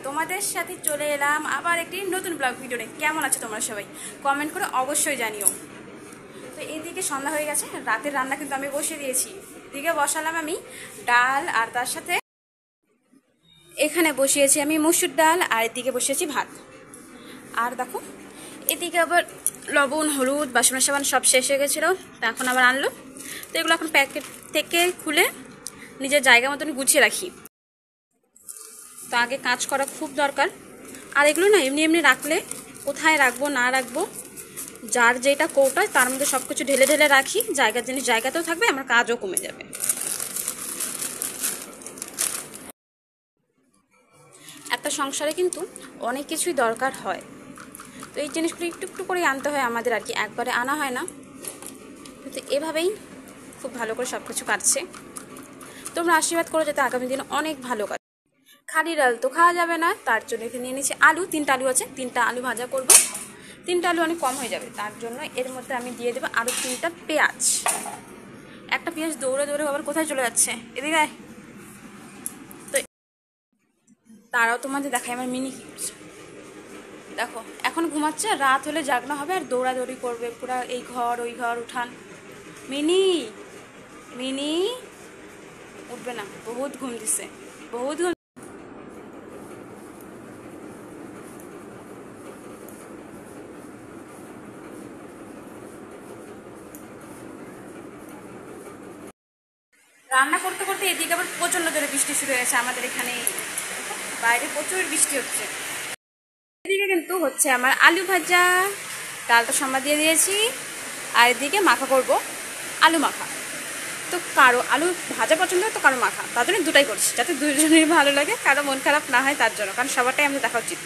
তোমাদের সাথে চলে এলাম আবার একটি নতুন ব্লগ ভিডিও নিয়ে। কেমন আছো তোমরা সবাই? কমেন্ট করে অবশ্যই জানিও। তো এইদিকে সন্ধ্যা হয়ে গেছে, রাতের রান্না কিন্তু আমি বসিয়ে দিয়েছি। এদিকে বসালাম আমি ডাল, আর তার সাথে এখানে বসিয়েছি আমি মুসুর ডাল, আর এদিকে বসিয়েছি ভাত। আর দেখো এদিকে আবার লবণ, হলুদ, বাসন সাবান সব শেষ হয়ে গেছিলো, তা এখন আবার আনলো। তো এগুলো এখন প্যাকেট থেকে খুলে নিজের জায়গা মতন গুছিয়ে রাখি। তো আগে কাজ করা খুব দরকার। আর এগুলো না এমনি এমনি রাখলে কোথায় রাখবো না রাখবো, যার যেটা কৌটায় তার মধ্যে সব কিছু ঢেলে ঢেলে রাখি, জায়গার জিনিস জায়গাতেও থাকবে, আমার কাজও কমে যাবে। একটা সংসারে কিন্তু অনেক কিছুই দরকার হয়, তো এই জিনিসগুলো একটু একটু করে আনতে হয় আমাদের, আর কি একবারে আনা হয় না। কিন্তু এভাবেই খুব ভালো করে সব কিছু কাটছে। তোমরা আশীর্বাদ করো যাতে আগামী দিনে অনেক ভালো কাটে। খালি ডাল তো খাওয়া যাবে না, তার জন্য এখানে নিয়ে নিয়েছি আলু। 3টা আলু আছে, 3টা আলু ভাজা করব। 3টা আলু অনেক কম হয়ে যাবে, তার জন্য এর মধ্যে আমি দিয়ে দেবো আরও 3টা পেঁয়াজ। একটা পেঁয়াজ দৌড়ে দৌড়ে আবার কোথায় চলে যাচ্ছে, এদিকে আয়। তো তারাও তোমাদের দেখায় আমার মিনি কি করছে। দেখো এখন ঘুমাচ্ছে, রাত হলে জাগনা হবে আর দৌড়াদৌড়ি করবে পুরা এই ঘর ওই ঘর উঠান। মিনি মিনি উঠবে না, বহুত ঘুম দিছে, বহুত ঘুম। রান্না করতে করতে এদিকে আবার প্রচন্ড জোরে বৃষ্টি শুরু হয়ে গেছে আমাদের এখানে, বাইরে প্রচুর বৃষ্টি হচ্ছে। এদিকে কিন্তু হচ্ছে আমার আলু ভাজা, ডালটা সম্বাদ দিয়ে দিয়েছি, আর এদিকে মাখা করব, আলু মাখা। তো কারো আলু ভাজা পছন্দ হয়, তো কারো মাখা, তার জন্য দুটাই করছি, যাতে দুজনেরই ভালো লাগে, কারো মন খারাপ না হয় তার জন্য, কারণ সবারটাই আমাদের দেখা উচিত।